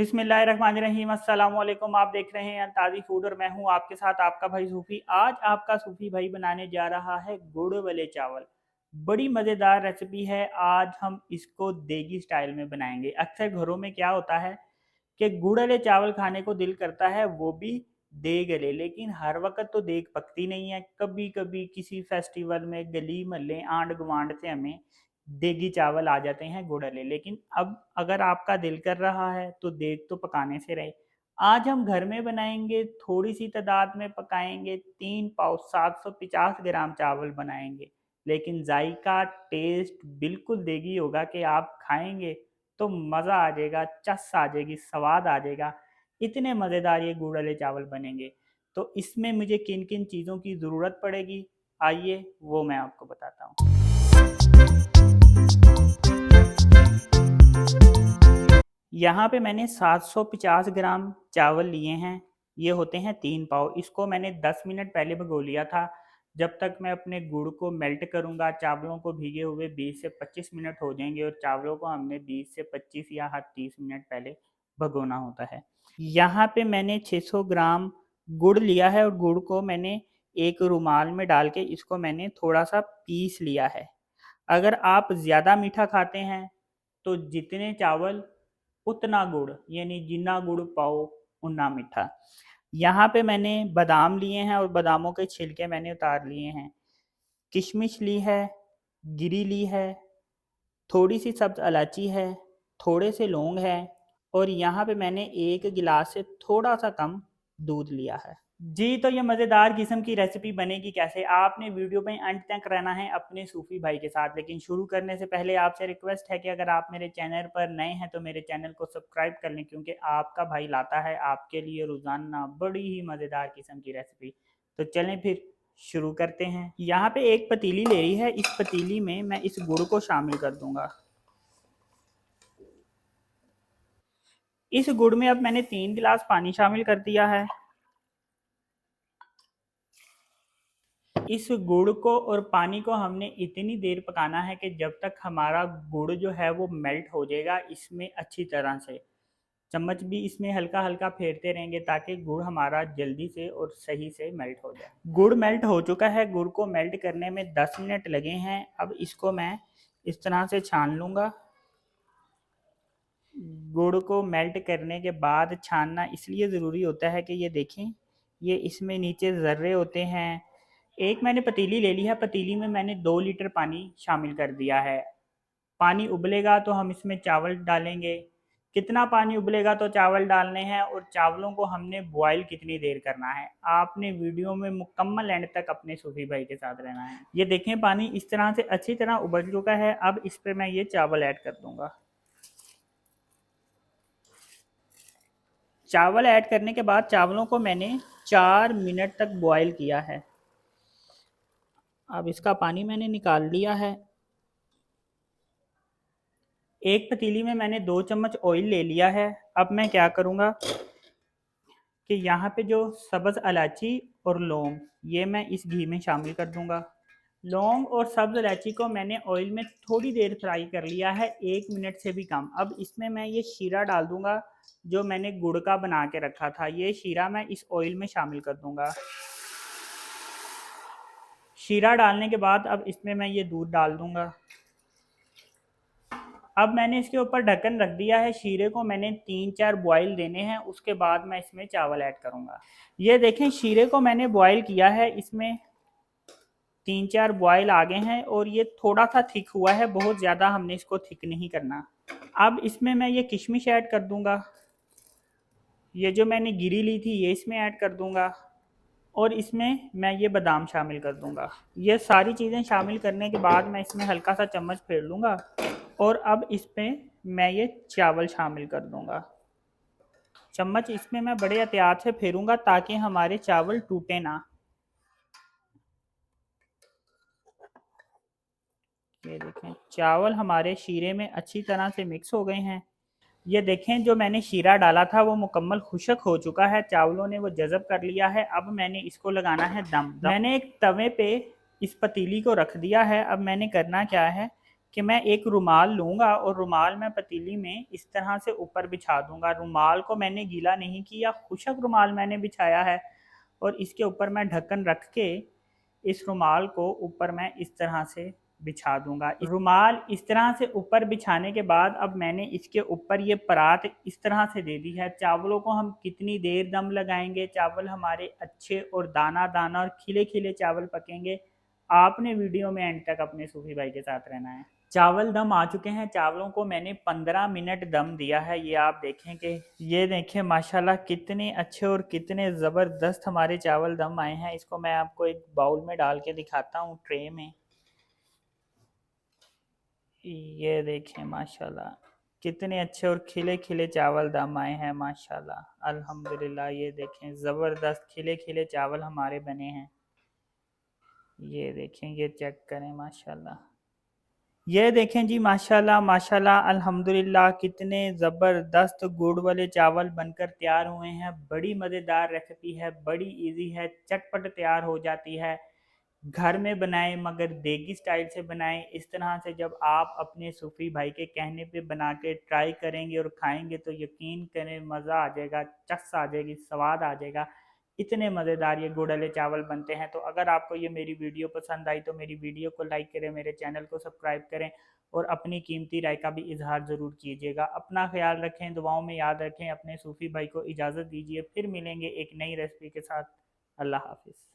बिस्मिल्लाहिर्रहमानिर्रहीम अस्सलाम वालेकुम। आप देख रहे हैं ताज़ी फूड और मैं हूं आपके साथ आपका भाई सूफ़ी। आज आपका सूफ़ी भाई बनाने जा रहा है गुड़ वाले चावल। बड़ी मज़ेदार रेसिपी है। आज हम इसको देगी स्टाइल में बनाएंगे। अक्सर घरों में क्या होता है कि गुड़ वाले चावल खाने को दिल करता है, वो भी देग वाले, लेकिन हर वक्त तो देग पकती नहीं है। कभी कभी किसी फेस्टिवल में गली महल्ले आंड गुआंढ से हमें देगी चावल आ जाते हैं गुड़ वाले। लेकिन अब अगर आपका दिल कर रहा है तो देग तो पकाने से रहे। आज हम घर में बनाएंगे, थोड़ी सी तादाद में पकाएंगे, 3 पाव 750 ग्राम चावल बनाएंगे, लेकिन जायका टेस्ट बिल्कुल देगी होगा कि आप खाएंगे तो मज़ा आ जाएगा, चस आ जाएगी, स्वाद आ जाएगा। इतने मज़ेदार ये गुड़ वाले चावल बनेंगे। तो इसमें मुझे किन किन चीज़ों की ज़रूरत पड़ेगी, आइए वो मैं आपको बताता हूँ। यहाँ पे मैंने 750 ग्राम चावल लिए हैं। ये होते हैं 3 पाव। इसको मैंने 10 मिनट पहले भिगो लिया था। जब तक मैं अपने गुड़ को मेल्ट करूँगा, चावलों को भीगे हुए 20 से 25 मिनट हो जाएंगे और चावलों को हमने 20 से 25 या हद 30 मिनट पहले भगोना होता है। यहाँ पे मैंने 600 ग्राम गुड़ लिया है और गुड़ को मैंने एक रुमाल में डाल के इसको मैंने थोड़ा सा पीस लिया है। अगर आप ज़्यादा मीठा खाते हैं तो जितने चावल उतना गुड़, यानी जितना गुड़ पाओ उतना मीठा। यहाँ पे मैंने बादाम लिए हैं और बादामों के छिलके मैंने उतार लिए हैं। किशमिश ली है, गिरी ली है, थोड़ी सी सब्ज इलायची है, थोड़े से लौंग है और यहाँ पे मैंने 1 गिलास से थोड़ा सा कम दूध लिया है। जी, तो ये मज़ेदार किस्म की रेसिपी बनेगी कैसे, आपने वीडियो में अंत तक रहना है अपने सूफ़ी भाई के साथ। लेकिन शुरू करने से पहले आपसे रिक्वेस्ट है कि अगर आप मेरे चैनल पर नए हैं तो मेरे चैनल को सब्सक्राइब कर लें, क्योंकि आपका भाई लाता है आपके लिए रोज़ाना बड़ी ही मज़ेदार किस्म की रेसिपी। तो चलें फिर शुरू करते हैं। यहाँ पे एक पतीली ले रही है, इस पतीली में मैं इस गुड़ को शामिल कर दूंगा। इस गुड़ में अब मैंने 3 गिलास पानी शामिल कर दिया है। इस गुड़ को और पानी को हमने इतनी देर पकाना है कि जब तक हमारा गुड़ जो है वो मेल्ट हो जाएगा इसमें अच्छी तरह से। चम्मच भी इसमें हल्का हल्का फेरते रहेंगे ताकि गुड़ हमारा जल्दी से और सही से मेल्ट हो जाए। गुड़ मेल्ट हो चुका है। गुड़ को मेल्ट करने में 10 मिनट लगे हैं। अब इसको मैं इस तरह से छान लूँगा। गुड़ को मेल्ट करने के बाद छानना इसलिए ज़रूरी होता है कि ये देखें, ये इसमें नीचे ज़र्रे होते हैं। एक मैंने पतीली ले ली है, पतीली में मैंने 2 लीटर पानी शामिल कर दिया है। पानी उबलेगा तो हम इसमें चावल डालेंगे। कितना पानी उबलेगा तो चावल डालने हैं और चावलों को हमने बॉयल कितनी देर करना है, आपने वीडियो में मुकम्मल एंड तक अपने सूफी भाई के साथ रहना है। ये देखें, पानी इस तरह से अच्छी तरह उबल चुका है। अब इस पर मैं ये चावल ऐड कर दूंगा। चावल ऐड करने के बाद चावलों को मैंने 4 मिनट तक बॉयल किया है। अब इसका पानी मैंने निकाल लिया है। एक पतीली में मैंने 2 चम्मच ऑयल ले लिया है। अब मैं क्या करूँगा कि यहाँ पे जो सब्ज़ इलायची और लौंग, ये मैं इस घी में शामिल कर दूँगा। लौंग और सब्ज़ इलायची को मैंने ऑयल में थोड़ी देर फ्राई कर लिया है, 1 मिनट से भी कम। अब इसमें मैं ये शीरा डाल दूँगा जो मैंने गुड़ का बना के रखा था। ये शीरा मैं इस ऑयल में शामिल कर दूँगा। शीरा डालने के बाद अब इसमें मैं ये दूध डाल दूँगा। अब मैंने इसके ऊपर ढक्कन रख दिया है। शीरे को मैंने 3-4 बॉयल देने हैं, उसके बाद मैं इसमें चावल ऐड करूँगा। ये देखें, शीरे को मैंने बॉयल किया है, इसमें 3-4 बॉयल आ गए हैं और ये थोड़ा सा थिक हुआ है, बहुत ज़्यादा हमने इसको थिक नहीं करना। अब इसमें मैं ये किशमिश ऐड कर दूँगा। ये जो मैंने गिरी ली थी ये इसमें ऐड कर दूँगा और इसमें मैं ये बादाम शामिल कर दूँगा। ये सारी चीज़ें शामिल करने के बाद मैं इसमें हल्का सा चम्मच फेर लूँगा और अब इसमें मैं ये चावल शामिल कर दूँगा। चम्मच इसमें मैं बड़े एहतियात से फेरूँगा ताकि हमारे चावल टूटे ना। ये देखें, चावल हमारे शीरे में अच्छी तरह से मिक्स हो गए हैं। ये देखें, जो मैंने शीरा डाला था वो मुकम्मल खुश्क हो चुका है, चावलों ने वो जज़ब कर लिया है। अब मैंने इसको लगाना है दम। मैंने एक तवे पे इस पतीली को रख दिया है। अब मैंने करना क्या है कि मैं एक रुमाल लूँगा और रुमाल मैं पतीली में इस तरह से ऊपर बिछा दूँगा। रुमाल को मैंने गीला नहीं किया, खुशक रुमाल मैंने बिछाया है और इसके ऊपर मैं ढक्कन रख के इस रुमाल को ऊपर मैं इस तरह से बिछा दूँगा। रुमाल इस तरह से ऊपर बिछाने के बाद अब मैंने इसके ऊपर ये परात इस तरह से दे दी है। चावलों को हम कितनी देर दम लगाएँगे, चावल हमारे अच्छे और दाना-दाना और खिले-खिले चावल पकेंगे। आपने वीडियो में एंड तक अपने सूफी भाई के साथ रहना है। चावल दम आ चुके हैं, चावलों को मैंने 15 मिनट दम दिया है। ये आप देखें कि ये देखें माशाल्लाह कितने अच्छे और कितने ज़बरदस्त हमारे चावल दम आए हैं। इसको मैं आपको एक बाउल में डाल के दिखाता हूँ, ट्रे में। ये देखें माशाल्लाह कितने अच्छे और खिले खिले चावल दम आए हैं माशाल्लाह अल्हम्दुलिल्लाह। ये देखें ज़बरदस्त खिले खिले चावल हमारे बने हैं। ये देखें, ये चेक करें माशाल्लाह। ये देखें जी माशाल्लाह माशाल्लाह अल्हम्दुलिल्लाह कितने ज़बरदस्त गुड़ वाले चावल बनकर तैयार हुए हैं। बड़ी मज़ेदार रेसिपी है, बड़ी इजी है, चटपट तैयार हो जाती है। घर में बनाएं मगर देगी स्टाइल से बनाएं। इस तरह से जब आप अपने सूफी भाई के कहने पे बना के ट्राई करेंगे और खाएंगे तो यकीन करें मज़ा आ जाएगा, चस आ जाएगी, स्वाद आ जाएगा। इतने मज़ेदार ये गुड़ वाले चावल बनते हैं। तो अगर आपको ये मेरी वीडियो पसंद आई तो मेरी वीडियो को लाइक करें, मेरे चैनल को सब्सक्राइब करें और अपनी कीमती राय का भी इजहार ज़रूर कीजिएगा। अपना ख्याल रखें, दुआओं में याद रखें। अपने सूफी भाई को इजाज़त दीजिए, फिर मिलेंगे एक नई रेसिपी के साथ। अल्लाह हाफिज़।